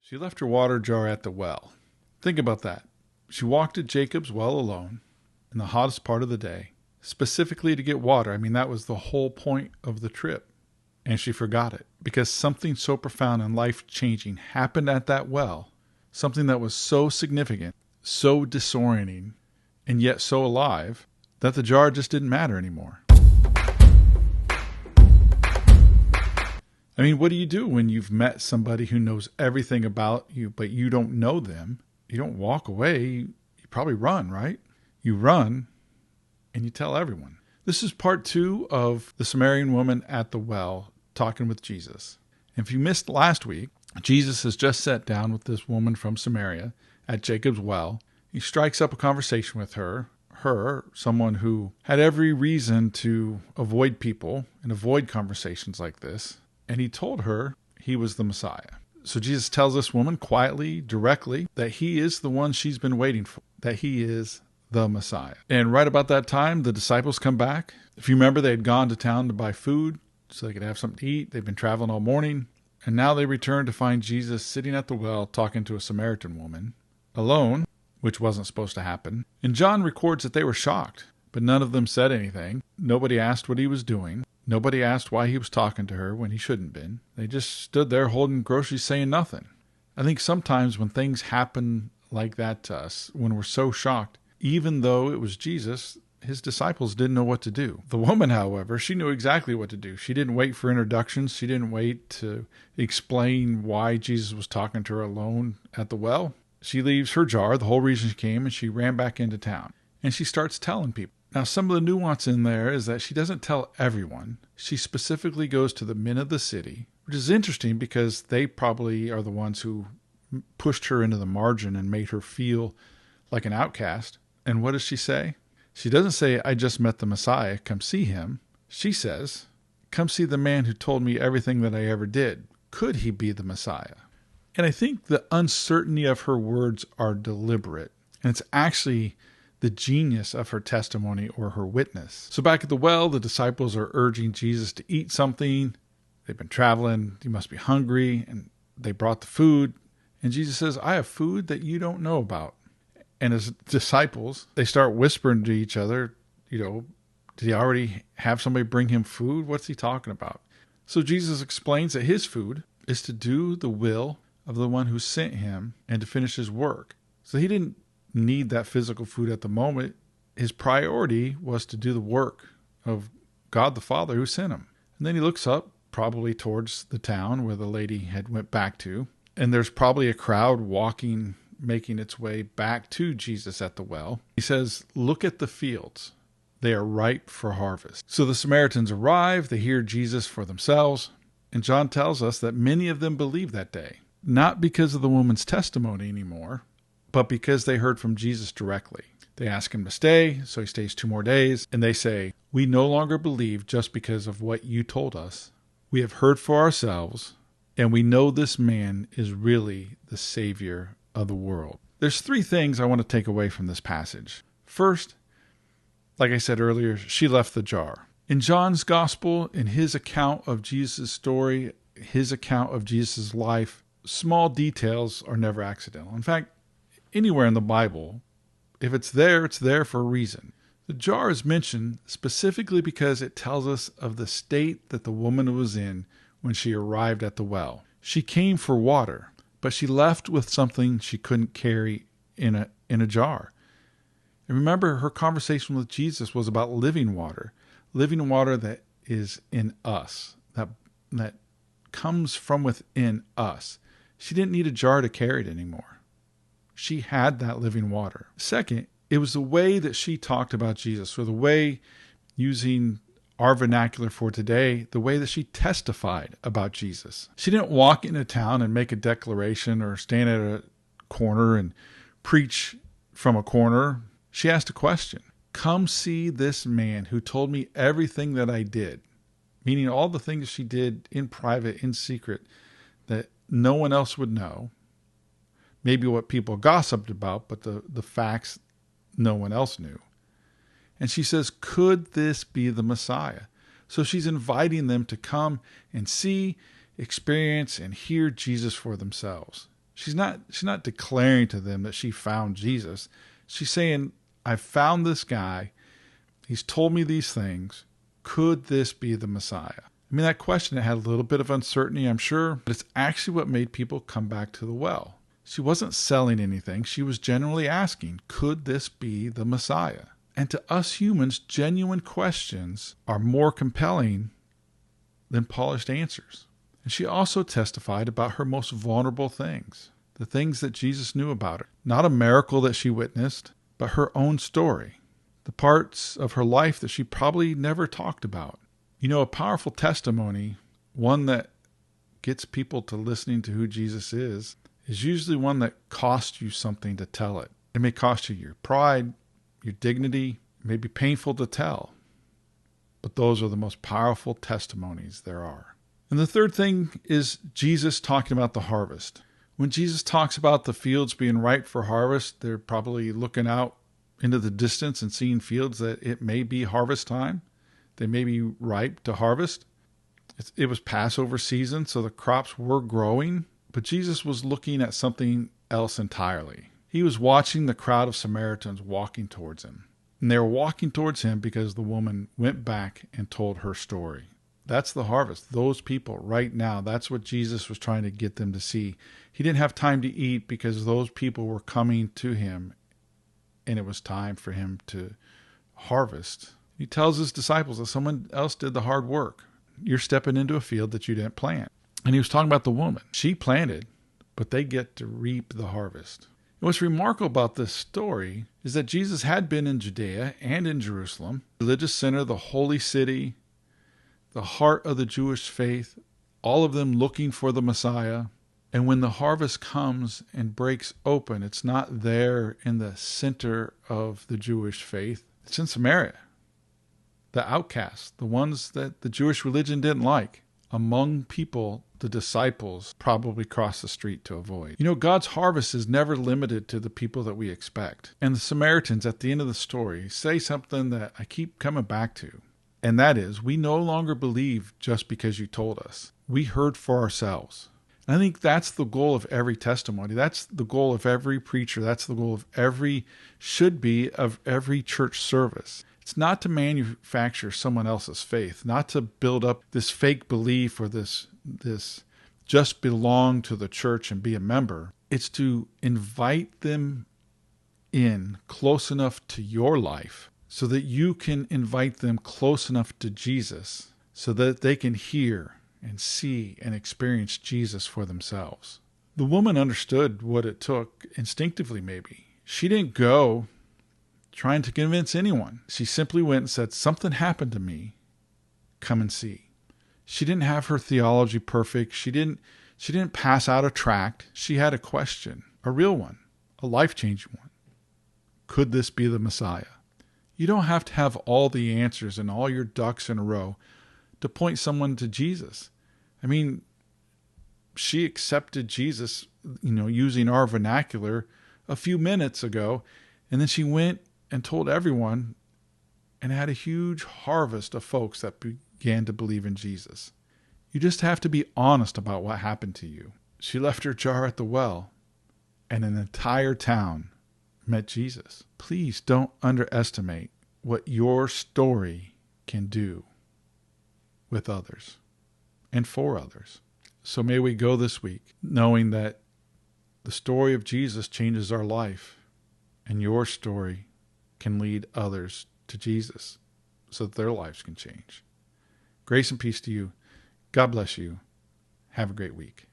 She left her water jar at the well. Think about that. She walked to Jacob's well alone in the hottest part of the day, specifically to get water. I mean, that was the whole point of the trip. And she forgot it because something so profound and life-changing happened at that well, something that was so significant, so disorienting, and yet so alive that the jar just didn't matter anymore. I mean, what do you do when you've met somebody who knows everything about you, but you don't know them? You don't walk away. You probably run, right? You run and you tell everyone. This is part 2 of the Samaritan woman at the well talking with Jesus. If you missed last week, Jesus has just sat down with this woman from Samaria at Jacob's well. He strikes up a conversation with her, someone who had every reason to avoid people and avoid conversations like this. And he told her he was the Messiah. So Jesus tells this woman quietly, directly, that he is the one she's been waiting for, that he is the Messiah. And right about that time, the disciples come back. If you remember, they had gone to town to buy food so they could have something to eat. They've been traveling all morning. And now they return to find Jesus sitting at the well talking to a Samaritan woman, alone, which wasn't supposed to happen. And John records that they were shocked, but none of them said anything. Nobody asked what he was doing. Nobody asked why he was talking to her when he shouldn't been. They just stood there holding groceries saying nothing. I think sometimes when things happen like that to us, when we're so shocked, even though it was Jesus, his disciples didn't know what to do. The woman, however, she knew exactly what to do. She didn't wait for introductions. She didn't wait to explain why Jesus was talking to her alone at the well. She leaves her jar, the whole reason she came, and she ran back into town. And she starts telling people. Now, some of the nuance in there is that she doesn't tell everyone. She specifically goes to the men of the city, which is interesting because they probably are the ones who pushed her into the margin and made her feel like an outcast. And what does she say? She doesn't say, I just met the Messiah, come see him. She says, come see the man who told me everything that I ever did. Could he be the Messiah? And I think the uncertainty of her words are deliberate. And it's actually the genius of her testimony or her witness. So back at the well, the disciples are urging Jesus to eat something. They've been traveling. He must be hungry. And they brought the food. And Jesus says, I have food that you don't know about. And his disciples, they start whispering to each other, did he already have somebody bring him food? What's he talking about? So Jesus explains that his food is to do the will of the one who sent him and to finish his work. So he didn't need that physical food at the moment. His priority was to do the work of God the Father who sent him. And then he looks up, probably towards the town where the lady had went back to. And there's probably a crowd walking, making its way back to Jesus at the well. He says, look at the fields. They are ripe for harvest. So the Samaritans arrive. They hear Jesus for themselves. And John tells us that many of them believed that day, not because of the woman's testimony anymore, but because they heard from Jesus directly. They ask him to stay, so he stays 2 more days, and they say, we no longer believe just because of what you told us. We have heard for ourselves, and we know this man is really the Savior of the world. There's 3 things I want to take away from this passage. First, like I said earlier, she left the jar. In John's gospel, in his account of Jesus' story, his account of Jesus' life, small details are never accidental. In fact, anywhere in the Bible, if it's there for a reason. The jar is mentioned specifically because it tells us of the state that the woman was in when she arrived at the well. She came for water, but she left with something she couldn't carry in a jar. And remember, her conversation with Jesus was about living water that is in us, that comes from within us. She didn't need a jar to carry it anymore. She had that living water. Second, it was the way that she talked about Jesus, or the way, using our vernacular for today, the way that she testified about Jesus. She didn't walk into town and make a declaration or stand at a corner and preach from a corner. She asked a question. Come see this man who told me everything that I did, meaning all the things she did in private, in secret, that no one else would know. Maybe what people gossiped about, but the facts no one else knew. And she says, could this be the Messiah? So she's inviting them to come and see, experience, and hear Jesus for themselves. She's not declaring to them that she found Jesus. She's saying, I found this guy. He's told me these things. Could this be the Messiah? I mean, that question, it had a little bit of uncertainty, I'm sure, but it's actually what made people come back to the well. She wasn't selling anything. She was genuinely asking, could this be the Messiah? And to us humans, genuine questions are more compelling than polished answers. And she also testified about her most vulnerable things, the things that Jesus knew about her. Not a miracle that she witnessed, but her own story, the parts of her life that she probably never talked about. You know, a powerful testimony, one that gets people to listening to who Jesus is usually one that costs you something to tell it. It may cost you your pride, your dignity. It may be painful to tell, but those are the most powerful testimonies there are. And the third thing is Jesus talking about the harvest. When Jesus talks about the fields being ripe for harvest, they're probably looking out into the distance and seeing fields that it may be harvest time. They may be ripe to harvest. It was Passover season, so the crops were growing, but Jesus was looking at something else entirely. He was watching the crowd of Samaritans walking towards him. And they were walking towards him because the woman went back and told her story. That's the harvest. Those people right now, that's what Jesus was trying to get them to see. He didn't have time to eat because those people were coming to him and it was time for him to harvest. He tells his disciples that someone else did the hard work. You're stepping into a field that you didn't plant. And he was talking about the woman. She planted, but they get to reap the harvest. And what's remarkable about this story is that Jesus had been in Judea and in Jerusalem, the religious center, the holy city, the heart of the Jewish faith, all of them looking for the Messiah. And when the harvest comes and breaks open, it's not there in the center of the Jewish faith. It's in Samaria. The outcasts, the ones that the Jewish religion didn't like. Among people, the disciples probably crossed the street to avoid. You know, God's harvest is never limited to the people that we expect. And the Samaritans at the end of the story say something that I keep coming back to. And that is, we no longer believe just because you told us. We heard for ourselves. And I think that's the goal of every testimony. That's the goal of every preacher. That's the goal of should be of every church service. It's not to manufacture someone else's faith, not to build up this fake belief or this just belong to the church and be a member. It's to invite them in close enough to your life so that you can invite them close enough to Jesus so that they can hear and see and experience Jesus for themselves. The woman understood what it took instinctively, maybe. She didn't go trying to convince anyone. She simply went and said, something happened to me. Come and see. She didn't have her theology perfect. She didn't pass out a tract. She had a question, a real one, a life-changing one. Could this be the Messiah? You don't have to have all the answers and all your ducks in a row to point someone to Jesus. I mean, she accepted Jesus, using our vernacular a few minutes ago, and then she went and told everyone and had a huge harvest of folks that began to believe in Jesus. You just have to be honest about what happened to you. She left her jar at the well, and an entire town met Jesus. Please don't underestimate what your story can do with others and for others. So may we go this week knowing that the story of Jesus changes our life, and your story can lead others to Jesus so that their lives can change. Grace and peace to you. God bless you. Have a great week.